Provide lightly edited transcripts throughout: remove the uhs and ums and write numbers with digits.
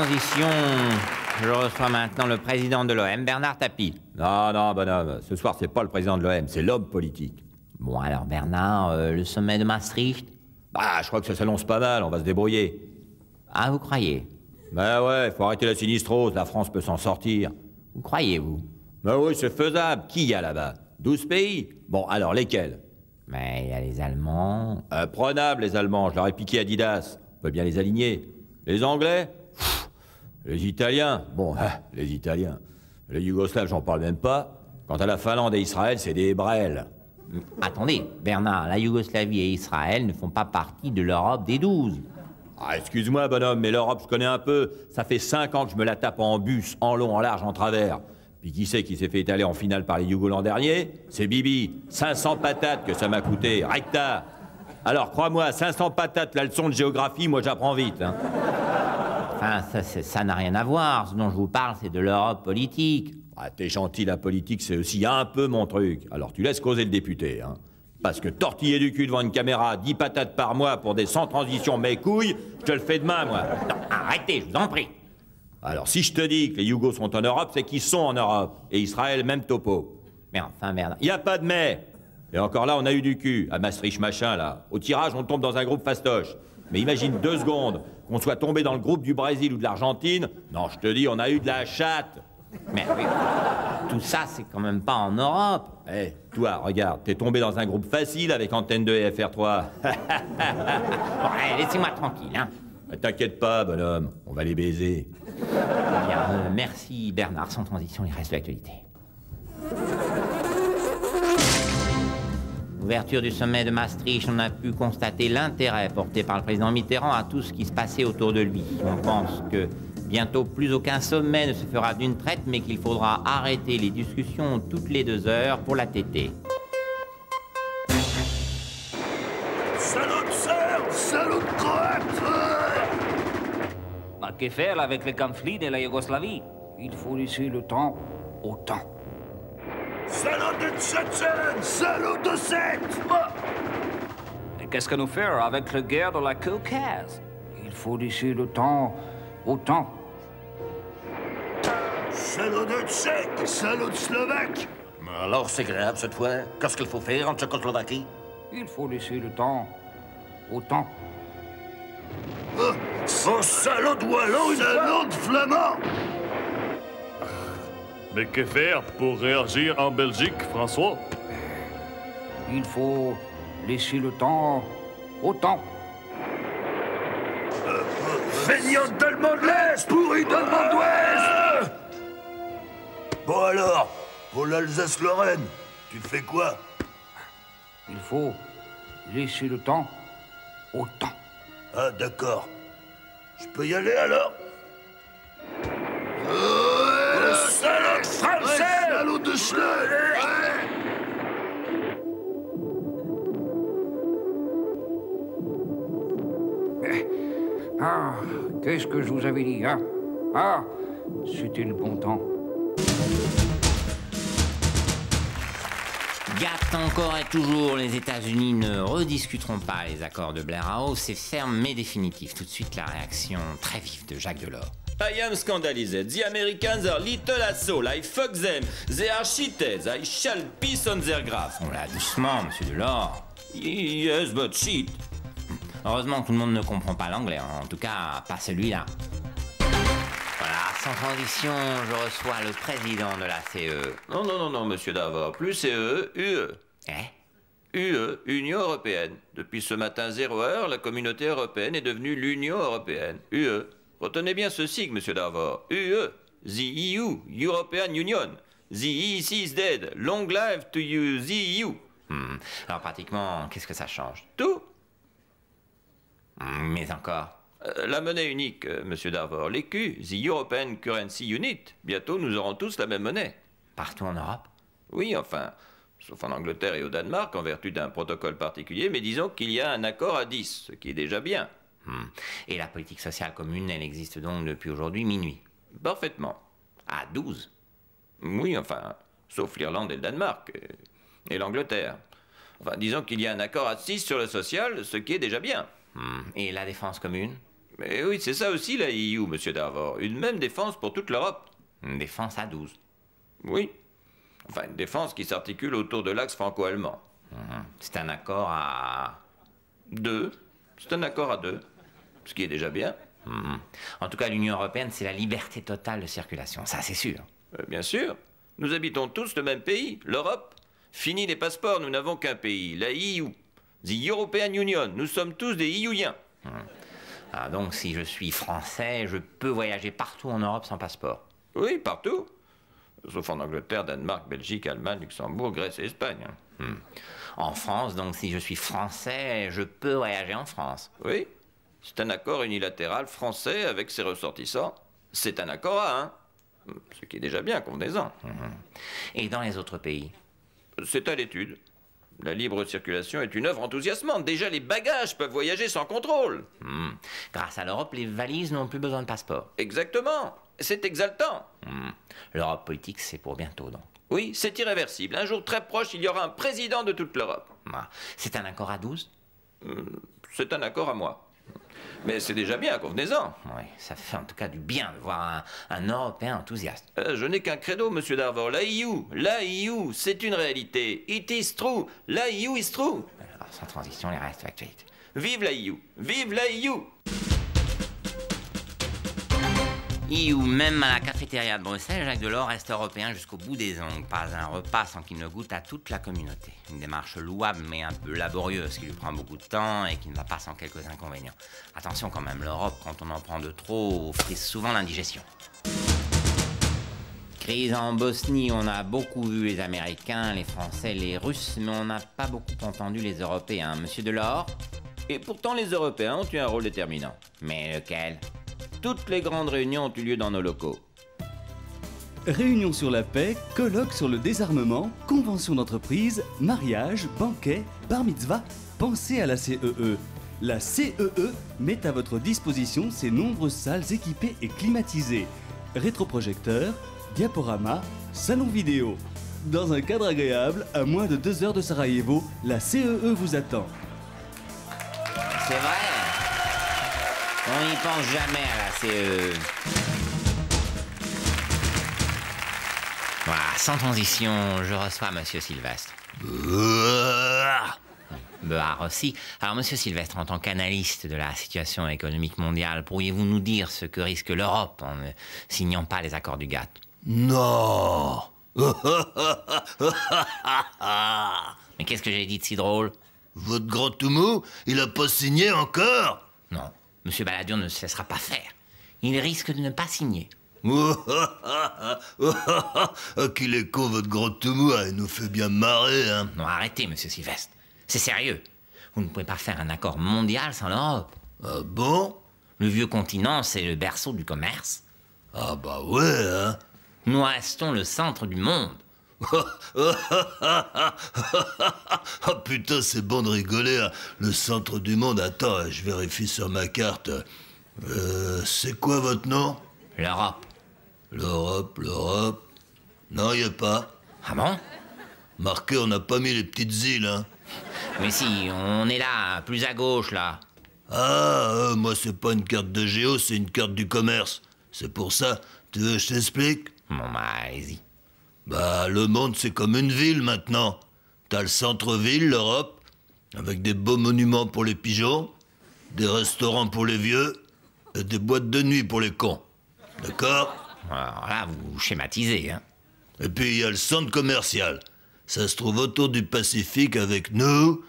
transition, je reçois maintenant le président de l'OM, Bernard Tapie. Non, non, bonhomme, ce soir, c'est pas le président de l'OM, c'est l'homme politique. Bon, alors Bernard, le sommet de Maastricht? Bah, je crois que ça s'annonce pas mal, on va se débrouiller. Ah, vous croyez? Bah ouais, faut arrêter la sinistrose, la France peut s'en sortir. Vous croyez, vous? Bah oui, c'est faisable. Qui y a là-bas? 12 pays? Bon, alors, lesquels? Mais il y a les Allemands... Prenables, les Allemands, je leur ai piqué Adidas. On peut bien les aligner. Les Anglais? Pff, les Italiens? Bon, les Italiens. Les Yougoslaves, j'en parle même pas. Quant à la Finlande et Israël, c'est des brels. Attendez, Bernard, la Yougoslavie et Israël ne font pas partie de l'Europe des 12. Ah, excuse-moi, bonhomme, mais l'Europe, je connais un peu. Ça fait 5 ans que je me la tape en bus, en long, en large, en travers. Puis qui c'est qui s'est fait étaler en finale par les Yougos l'an dernier? C'est Bibi. 500 patates que ça m'a coûté. Recta. Alors, crois-moi, 500 patates, la leçon de géographie, moi, j'apprends vite. Hein. Enfin, ça n'a rien à voir. Ce dont je vous parle, c'est de l'Europe politique. Ah, t'es gentil, la politique, c'est aussi un peu mon truc. Alors, tu laisses causer le député, hein. Parce que tortiller du cul devant une caméra, 10 patates par mois pour des sans transition mes couilles, je te le fais demain, moi. Non, arrêtez, je vous en prie. Alors, si je te dis que les Yougos sont en Europe, c'est qu'ils sont en Europe. Et Israël, même topo. Mais enfin, Bernard... Y a pas de mais. Et encore là, on a eu du cul, à Maastricht machin, là. Au tirage, on tombe dans un groupe fastoche. Mais imagine 2 secondes qu'on soit tombé dans le groupe du Brésil ou de l'Argentine. Non, je te dis, on a eu de la chatte. Mais oui, tout ça, c'est quand même pas en Europe. Eh, toi, regarde, t'es tombé dans un groupe facile avec Antenne 2 et FR3. Bon, allez, laissez-moi tranquille, hein. T'inquiète pas, bonhomme, on va les baiser. Bien, merci Bernard. Sans transition, il reste l'actualité. Ouverture du sommet de Maastricht, on a pu constater l'intérêt porté par le président Mitterrand à tout ce qui se passait autour de lui. On pense que bientôt plus aucun sommet ne se fera d'une traite, mais qu'il faudra arrêter les discussions toutes les 2 heures pour la téter. Salut de sœur, salut de croate. Mais que faire avec le conflit de la Yougoslavie? Il faut laisser le temps au temps. Salut de Tchétchène, salut de Sète. Et qu'est-ce que nous faire avec la guerre de la Caucase? Il faut laisser le temps au temps. Salut de Tchèque, salut de Slovaque. Alors c'est grave cette fois. Qu'est-ce qu'il faut faire en Tchécoslovaquie? Il faut laisser le temps au temps. Oh, salut de Wallon, salut de Flamand. Mais que faire pour réagir en Belgique, François? Il faut laisser le temps au temps. Feignant d'allemand de l'Est, pourri d'allemand d'Ouest. Bon alors, pour l'Alsace-Lorraine, tu fais quoi? Il faut laisser le temps au temps. Ah, d'accord. Je peux y aller alors? Salaud de français! Salaud de schneu! Ah, qu'est-ce que je vous avais dit, hein? Ah, c'était le bon temps. Gâte encore et toujours, les États-Unis ne rediscuteront pas les accords de Blair House. C'est ferme mais définitif. Tout de suite, la réaction très vive de Jacques Delors. I am scandalized. The Americans are little asshole. I fuck them. They are shitheads. I shall piss on their graph. On l'a doucement, monsieur Delors. Yes, but shit. Heureusement que tout le monde ne comprend pas l'anglais, en tout cas pas celui-là. Voilà, sans transition, je reçois le président de la CE. Non, monsieur Davor. Plus CE, UE. UE, Union Européenne. Depuis ce matin 0h, la communauté européenne est devenue l'Union Européenne. UE. Retenez bien ce sigle, monsieur Davor. UE. The EU, European Union. The EEC is dead. Long life to you, the EU. Alors pratiquement, qu'est-ce que ça change? Tout. Mais encore. La monnaie unique, monsieur Davor. L'ECU, the European Currency Unit. Bientôt, nous aurons tous la même monnaie. Partout en Europe? Oui, enfin, sauf en Angleterre et au Danemark, en vertu d'un protocole particulier, mais disons qu'il y a un accord à 10, ce qui est déjà bien. Et la politique sociale commune, elle existe donc depuis aujourd'hui minuit? Parfaitement. À 12? Oui, enfin, sauf l'Irlande et le Danemark, et l'Angleterre. Enfin, disons qu'il y a un accord à 6 sur le social, ce qui est déjà bien. Et la défense commune? Mais oui, c'est ça aussi la EU, monsieur Darvor. Une même défense pour toute l'Europe. Une défense à 12. Oui. Enfin, une défense qui s'articule autour de l'axe franco-allemand. C'est un accord à... 2. C'est un accord à 2. Ce qui est déjà bien. En tout cas, l'Union européenne, c'est la liberté totale de circulation. Ça, c'est sûr. Bien sûr. Nous habitons tous le même pays, l'Europe. Fini les passeports, nous n'avons qu'un pays, la EU. The European Union. Nous sommes tous des EUiens. Ah, donc, si je suis français, je peux voyager partout en Europe sans passeport. Oui, partout. Sauf en Angleterre, Danemark, Belgique, Allemagne, Luxembourg, Grèce et Espagne. En France, donc, si je suis français, je peux voyager en France. Oui. C'est un accord unilatéral français avec ses ressortissants. C'est un accord à 1. Ce qui est déjà bien, convenez-en. Et dans les autres pays? C'est à l'étude. La libre circulation est une œuvre enthousiasmante. Déjà, les bagages peuvent voyager sans contrôle. Grâce à l'Europe, les valises n'ont plus besoin de passeport. Exactement. C'est exaltant. L'Europe politique, c'est pour bientôt, donc. Oui, c'est irréversible. Un jour très proche, il y aura un président de toute l'Europe. C'est un accord à 12? C'est un accord à moi. Mais c'est déjà bien, convenez-en. Oui, ça fait en tout cas du bien de voir un Européen enthousiaste. Je n'ai qu'un credo, monsieur Darvor. La EU, c'est une réalité. It is true. La EU is true. Alors, sans transition, les restes de l'actualité. Vive la EU. Vive la EU. EU, même à la cafétéria de Bruxelles, Jacques Delors reste européen jusqu'au bout des ongles. Pas un repas sans qu'il ne goûte à toute la communauté. Une démarche louable mais un peu laborieuse qui lui prend beaucoup de temps et qui ne va pas sans quelques inconvénients. Attention quand même, l'Europe, quand on en prend de trop, frise souvent l'indigestion. Crise en Bosnie, on a beaucoup vu les Américains, les Français, les Russes, mais on n'a pas beaucoup entendu les Européens. Monsieur Delors? Et pourtant, les Européens ont eu un rôle déterminant. Mais lequel? Toutes les grandes réunions ont eu lieu dans nos locaux. Réunion sur la paix, colloque sur le désarmement, convention d'entreprise, mariage, banquet, bar mitzvah, pensez à la CEE. La CEE met à votre disposition ses nombreuses salles équipées et climatisées. Rétroprojecteurs, diaporamas, salon vidéo. Dans un cadre agréable, à moins de 2 heures de Sarajevo, la CEE vous attend. C'est vrai. On n'y pense jamais à la CE. Voilà, sans transition, je reçois Monsieur Sylvestre. Beard aussi. Alors, Monsieur Sylvestre, en tant qu'analyste de la situation économique mondiale, pourriez-vous nous dire ce que risque l'Europe en ne signant pas les accords du GATT? Non. Mais qu'est-ce que j'ai dit de si drôle? Votre grand Toumou, il a pas signé encore? Non, Monsieur Balladur ne se laissera pas faire. Il risque de ne pas signer. Qu'il est con, votre grand Toumou, il nous fait bien marrer, hein. Non, arrêtez, Monsieur Sylvestre. C'est sérieux. Vous ne pouvez pas faire un accord mondial sans l'Europe. Ah bon? Le vieux continent, c'est le berceau du commerce. Ah bah ouais, hein. Nous restons le centre du monde. Ah putain, c'est bon de rigoler, hein. Le centre du monde, attends, je vérifie sur ma carte. C'est quoi votre nom? L'Europe. L'Europe. Non, y a pas. Ah bon? Marqué, on n'a pas mis les petites îles, hein. Mais si, on est là, plus à gauche, là. Ah, moi, c'est pas une carte de géo, c'est une carte du commerce. C'est pour ça. Tu veux que je t'explique? Bon, bah, allez-y. Bah, le monde, c'est comme une ville, maintenant. T'as le centre-ville, l'Europe, avec des beaux monuments pour les pigeons, des restaurants pour les vieux, et des boîtes de nuit pour les cons. D'accord? Alors là, vous schématisez, hein. Et puis, il y a le centre commercial. Ça se trouve autour du Pacifique avec nous,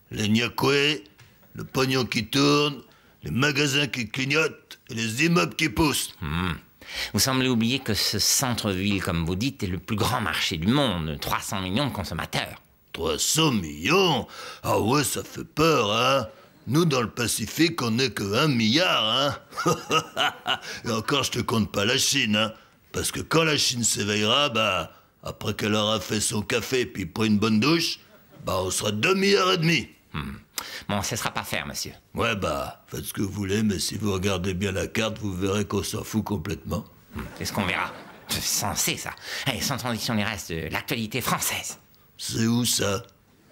les Niakoué, le pognon qui tourne, les magasins qui clignotent et les immeubles qui poussent. Vous semblez oublier que ce centre-ville, comme vous dites, est le plus grand marché du monde. 300 millions de consommateurs. 300 millions? Ah ouais, ça fait peur, hein? Nous, dans le Pacifique, on n'est que 1 milliard, hein? Et encore, je te compte pas la Chine, hein? Parce que quand la Chine s'éveillera, bah, après qu'elle aura fait son café puis pris une bonne douche, bah, on sera 2,5 milliards. Bon, ça sera pas faire, monsieur. Ouais, bah, faites ce que vous voulez, mais si vous regardez bien la carte, vous verrez qu'on s'en fout complètement. C'est ce qu'on verra. C'est censé, ça. Allez, sans transition, les restes de l'actualité française. C'est où, ça?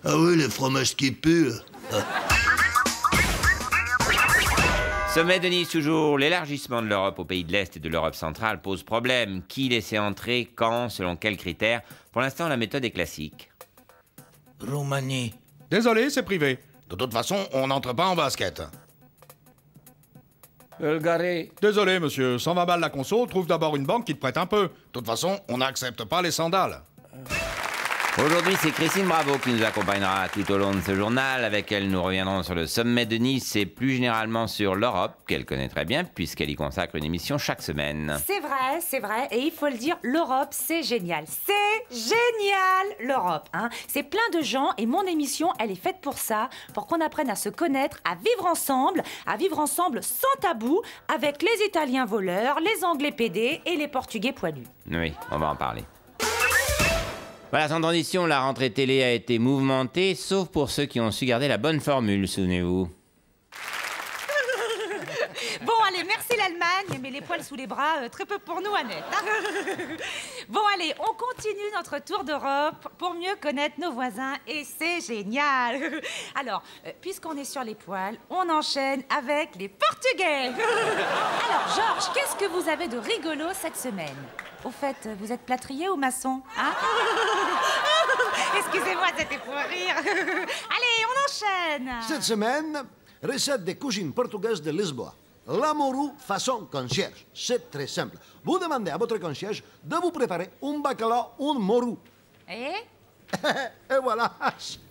Ah oui, les fromages qui puent. Sommet de Nice toujours, l'élargissement de l'Europe aux pays de l'Est et de l'Europe centrale pose problème. Qui laisser entrer, quand, selon quels critères? Pour l'instant, la méthode est classique. Roumanie. Désolé, c'est privé. De toute façon, on n'entre pas en basket. Bulgarie. Désolé, monsieur, 120 balles la conso, trouve d'abord une banque qui te prête un peu. De toute façon, on n'accepte pas les sandales. Aujourd'hui, c'est Christine Bravo qui nous accompagnera tout au long de ce journal. Avec elle, nous reviendrons sur le sommet de Nice et plus généralement sur l'Europe, qu'elle connaît très bien, puisqu'elle y consacre une émission chaque semaine. C'est vrai, et il faut le dire, l'Europe, c'est génial. C'est génial, l'Europe, hein. C'est plein de gens, et mon émission, elle est faite pour ça, pour qu'on apprenne à se connaître, à vivre ensemble sans tabou, avec les Italiens voleurs, les Anglais pédés et les Portugais poilus. Oui, on va en parler. Voilà, sans transition, la rentrée télé a été mouvementée, sauf pour ceux qui ont su garder la bonne formule, souvenez-vous. Bon, allez, merci l'Allemagne, mais les poils sous les bras, très peu pour nous, Annette. Bon, allez, on continue notre tour d'Europe pour mieux connaître nos voisins, et c'est génial. Alors, puisqu'on est sur les poils, on enchaîne avec les Portugais. Alors, Georges, qu'est-ce que vous avez de rigolo cette semaine? Au fait, vous êtes plâtrier ou maçon, hein? Excusez-moi, c'était pour rire. Allez, on enchaîne. Cette semaine, recette des cuisines portugaises de Lisboa. La morue façon concierge. C'est très simple. Vous demandez à votre concierge de vous préparer un bacalao, un morue. Et voilà,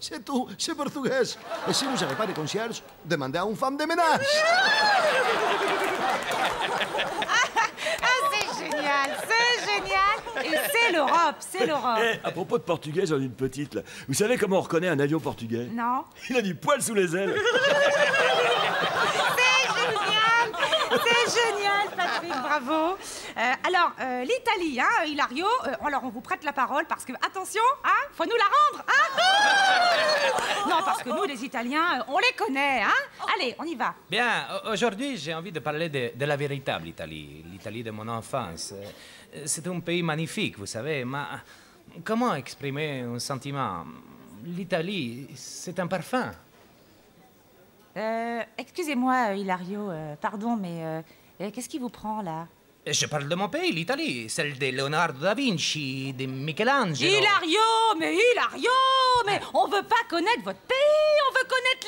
c'est tout, c'est portugais. Et si vous n'avez pas de concierge, demandez à une femme de ménage. C'est génial, et c'est l'Europe, c'est l'Europe. À propos de portugais, j'en ai une petite, là. Vous savez comment on reconnaît un avion portugais? Non. Il a du poil sous les ailes. C'est génial, Patrick, bravo. Alors, l'Italie, hein, Hilario, alors on vous prête la parole parce que, attention, hein, faut nous la rendre, hein. Non, parce que nous, les Italiens, on les connaît, hein. Allez, on y va. Bien, aujourd'hui, j'ai envie de parler de la véritable Italie, l'Italie de mon enfance. C'est un pays magnifique, vous savez, mais comment exprimer un sentiment? L'Italie, c'est un parfum. Excusez-moi, Hilario, pardon, mais qu'est-ce qui vous prend, là? Je parle de mon pays, l'Italie, celle de Leonardo da Vinci, de Michelangelo. Hilario, mais on veut pas connaître votre pays, on veut connaître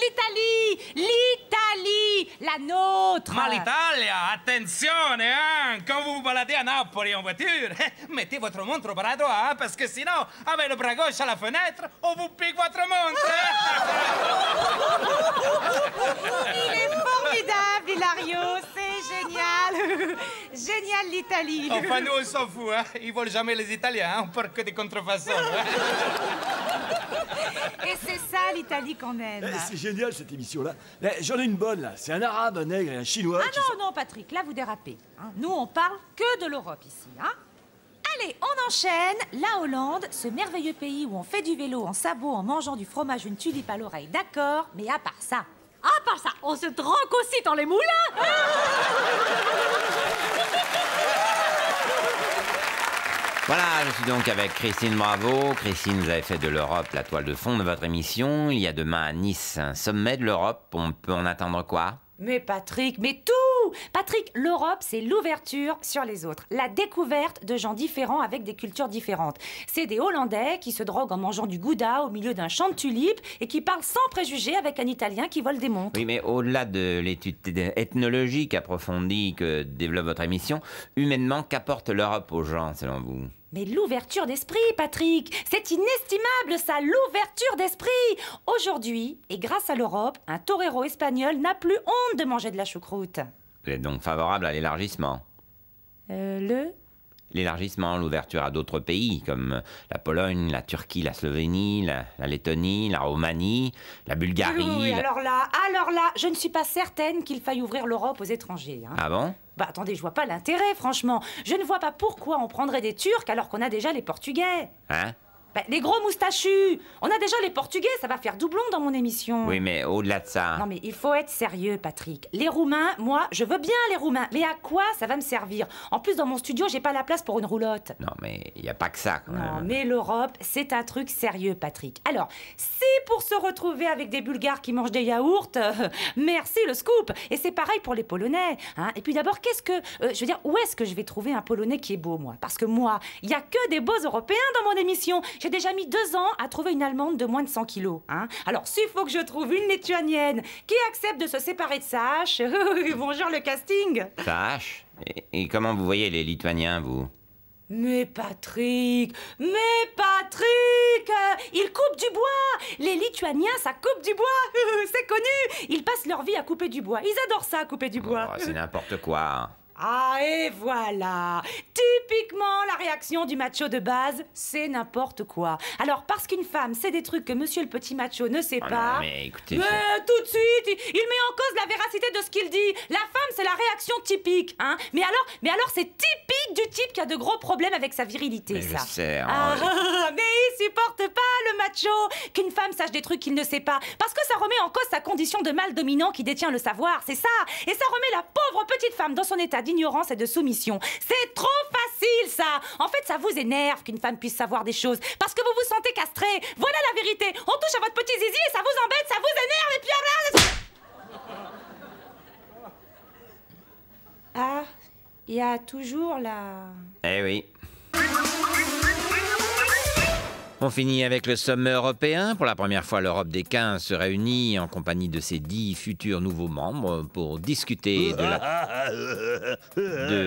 l'Italie, la nôtre. Ma l'Italie, attenzione, hein, quand vous vous baladez à Napoli en voiture, mettez votre montre au bras droit, hein, parce que sinon, avec le bras gauche à la fenêtre, on vous pique votre montre. Il est formidable, Hilario, c'est génial. Génial, l'Italie. Enfin, nous, on s'en fout, hein. Ils volent jamais les Italiens, hein. On parle que des contrefaçons. Et c'est ça, l'Italie qu'on aime. C'est génial, cette émission-là. J'en ai une bonne, là. C'est un arabe, un nègre et un chinois. Non, Patrick, là, vous dérapez. Hein. Nous, on parle que de l'Europe, ici, hein. Allez, on enchaîne. La Hollande, ce merveilleux pays où on fait du vélo en sabots en mangeant du fromage, une tulipe à l'oreille, d'accord, mais à part ça... À part ça, on se drogue aussi dans les moulins. Voilà, je suis donc avec Christine Bravo. Christine, vous avez fait de l'Europe la toile de fond de votre émission. Il y a demain à Nice un sommet de l'Europe. On peut en attendre quoi? Mais Patrick, mais tout! Patrick, l'Europe, c'est l'ouverture sur les autres. La découverte de gens différents avec des cultures différentes. C'est des Hollandais qui se droguent en mangeant du gouda au milieu d'un champ de tulipes et qui parlent sans préjugés avec un Italien qui vole des montres. Oui, mais au-delà de l'étude ethnologique approfondie que développe votre émission, humainement, qu'apporte l'Europe aux gens, selon vous? Mais l'ouverture d'esprit, Patrick, c'est inestimable ça, l'ouverture d'esprit. Aujourd'hui, et grâce à l'Europe, un torero espagnol n'a plus honte de manger de la choucroute. Vous êtes donc favorable à l'élargissement? L'élargissement, l'ouverture à d'autres pays, comme la Pologne, la Turquie, la Slovénie, la Lettonie, la Roumanie, la Bulgarie... Oui, alors là, je ne suis pas certaine qu'il faille ouvrir l'Europe aux étrangers. Hein. Ah bon? Bah attendez, je vois pas l'intérêt, franchement. Je ne vois pas pourquoi on prendrait des Turcs alors qu'on a déjà les Portugais. Hein? Bah, les gros moustachus. On a déjà les Portugais, ça va faire doublon dans mon émission. Oui, mais au-delà de ça... Non, mais il faut être sérieux, Patrick. Les Roumains, moi, je veux bien les Roumains. Mais à quoi ça va me servir? En plus, dans mon studio, j'ai pas la place pour une roulotte. Non, mais il n'y a pas que ça, quand même. Non, mais l'Europe, c'est un truc sérieux, Patrick. Alors, si pour se retrouver avec des Bulgares qui mangent des yaourts, merci le scoop. Et c'est pareil pour les Polonais. Hein. Et puis d'abord, qu'est-ce que... je veux dire, où est-ce que je vais trouver un Polonais qui est beau, moi? Parce que moi, il n'y a que des beaux Européens dans mon émission. J'ai déjà mis 2 ans à trouver une Allemande de moins de 100 kilos. Hein. Alors, s'il faut que je trouve une Lituanienne qui accepte de se séparer de sa hache, bonjour le casting. Sa hache? Et comment vous voyez les Lituaniens, vous? Mais Patrick, ils coupent du bois. Les Lituaniens, ça coupe du bois. C'est connu. Ils passent leur vie à couper du bois. Ils adorent ça, couper du bois. Oh, c'est n'importe quoi. Ah, et voilà. Typiquement, la réaction du macho de base, c'est n'importe quoi. Alors, parce qu'une femme sait des trucs que monsieur le petit macho ne sait pas... Non, mais écoutez... tout de suite, il met en cause la véracité de ce qu'il dit. La femme, c'est la réaction typique, hein. Mais alors, c'est typique du type qui a de gros problèmes avec sa virilité, mais ça. Je sais, mais il supporte pas, le macho, qu'une femme sache des trucs qu'il ne sait pas. Parce que ça remet en cause sa condition de mâle dominant qui détient le savoir, c'est ça. Et ça remet la pauvre petite femme dans son état d'ignorance et de soumission. C'est trop facile, ça. En fait, ça vous énerve qu'une femme puisse savoir des choses parce que vous vous sentez castré. Voilà la vérité. On touche à votre petit zizi et ça vous embête, ça vous énerve et puis... Ah, il y a toujours la... Eh oui. On finit avec le sommet européen. Pour la première fois, l'Europe des 15 se réunit en compagnie de ses 10 futurs nouveaux membres pour discuter de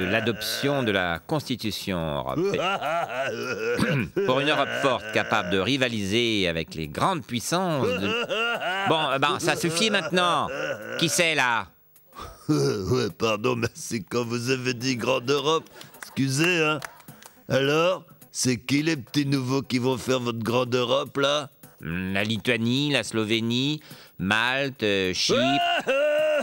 l'adoption de la Constitution européenne. Pour une Europe forte, capable de rivaliser avec les grandes puissances. Bon, ça suffit maintenant. Qui c'est là? Ouais, pardon, mais c'est quand vous avez dit Grande Europe. Excusez, hein. Alors, c'est qui les petits nouveaux qui vont faire votre Grande Europe, là? La Lituanie, la Slovénie, Malte, Chypre...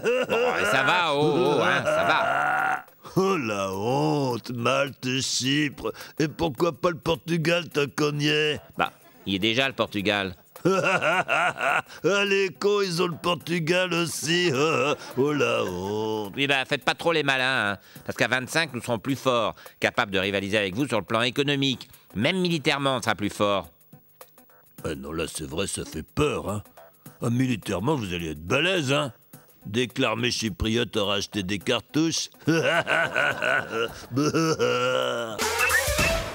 Bon, ça va, hein, ça va. Oh, la honte, Malte, Chypre. Et pourquoi pas le Portugal, tant qu'on y est? Bah, il est déjà le Portugal. Les cons, ils ont le Portugal aussi. Oh la honte. Oui, bah, faites pas trop les malins, hein, parce qu'à 25, nous serons plus forts, capables de rivaliser avec vous sur le plan économique. Même militairement, on sera plus fort. Ah non, là, c'est vrai, ça fait peur, hein. Ah, militairement, vous allez être balèze, hein. Dès que l'armée chypriote aura acheté des cartouches.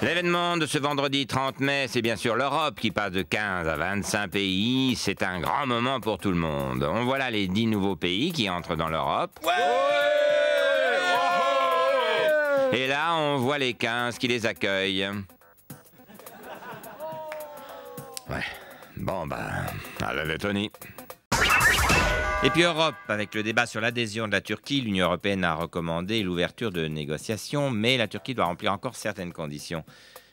L'événement de ce vendredi 30 mai, c'est bien sûr l'Europe qui passe de 15 à 25 pays. C'est un grand moment pour tout le monde. On voit là les 10 nouveaux pays qui entrent dans l'Europe. Et là, on voit les 15 qui les accueillent. Ouais. Bon, à la Lettonie. Et puis Europe, avec le débat sur l'adhésion de la Turquie, l'Union européenne a recommandé l'ouverture de négociations, mais la Turquie doit remplir encore certaines conditions.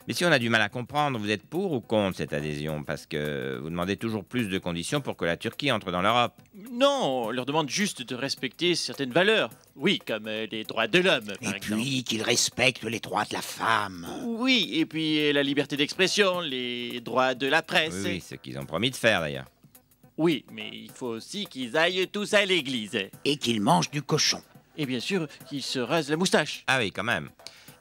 Mais si on a du mal à comprendre, vous êtes pour ou contre cette adhésion? Parce que vous demandez toujours plus de conditions pour que la Turquie entre dans l'Europe. Non, on leur demande juste de respecter certaines valeurs. Oui, comme les droits de l'homme, par exemple. Et puis qu'ils respectent les droits de la femme. Oui, et puis la liberté d'expression, les droits de la presse. Oui, ce qu'ils ont promis de faire d'ailleurs. Oui, mais il faut aussi qu'ils aillent tous à l'église. Et qu'ils mangent du cochon. Et bien sûr, qu'ils se rasent la moustache. Ah oui, quand même.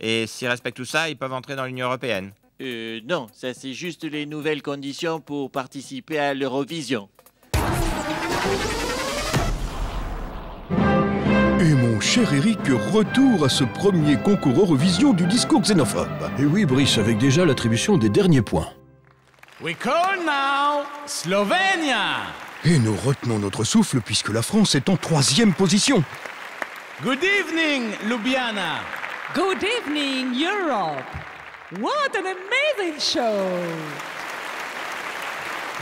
Et s'ils respectent tout ça, ils peuvent entrer dans l'Union européenne? Non, ça c'est juste les nouvelles conditions pour participer à l'Eurovision. Et mon cher Eric, retour à ce premier concours Eurovision du discours xénophobe. Et oui, Brice, avec déjà l'attribution des derniers points. We call now Slovenia. Et nous retenons notre souffle puisque la France est en 3e position. Good evening, Ljubljana. Good evening, Europe. What an amazing show.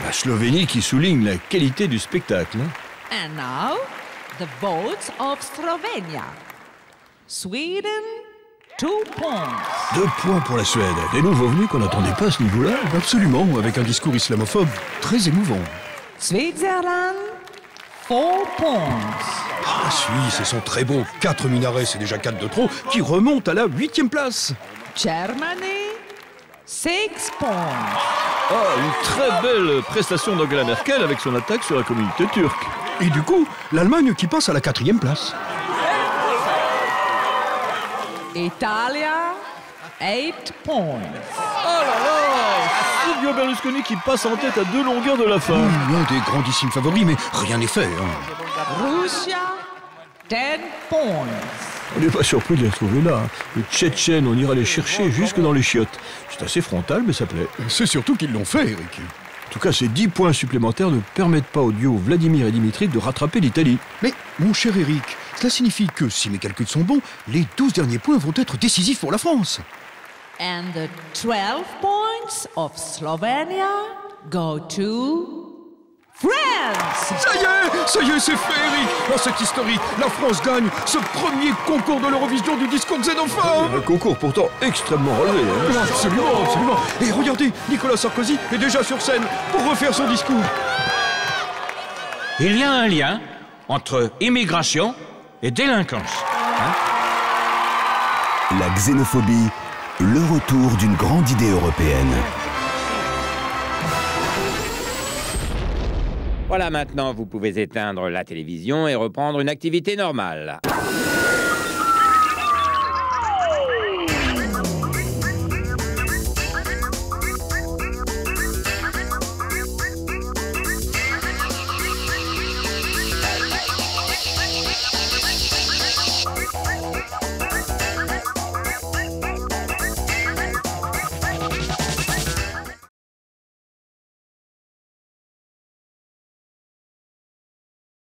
La Slovénie qui souligne la qualité du spectacle. And now, the votes of Slovenia. Sweden, 2 points. 2 points pour la Suède. Des nouveaux venus qu'on n'attendait pas à ce niveau-là. Absolument, avec un discours islamophobe très émouvant. Switzerland, 4 points. Ah, la Suisse et son très beau 4 minarets, c'est déjà 4 de trop, qui remonte à la 8e place. Germany, 6 points. Ah, une très belle prestation d'Angela Merkel avec son attaque sur la communauté turque. Et du coup, l'Allemagne qui passe à la 4e place. Italia, 8 points. Oh là là, Silvio Berlusconi qui passe en tête à 2 longueurs de la fin. L'un des grandissimes favoris, mais rien n'est fait. Hein. Russia, 10 points. On n'est pas surpris de les retrouver là. Les Tchétchènes, on ira les chercher jusque dans les chiottes. C'est assez frontal, mais ça plaît. C'est surtout qu'ils l'ont fait, Eric. En tout cas, ces 10 points supplémentaires ne permettent pas au duo Vladimir et Dimitri de rattraper l'Italie. Mais, mon cher Eric, cela signifie que, si mes calculs sont bons, les 12 derniers points vont être décisifs pour la France. And the 12 points of Slovenia go to France. Ça y est, c'est fait, Eric. Oh, c'est historique. La France gagne ce premier concours de l'Eurovision du discours xénophobe. Un concours pourtant extrêmement relevé. Hein. Absolument, absolument. Et regardez, Nicolas Sarkozy est déjà sur scène pour refaire son discours. Il y a un lien entre immigration et délinquance. La xénophobie, le retour d'une grande idée européenne. Voilà, maintenant vous pouvez éteindre la télévision et reprendre une activité normale.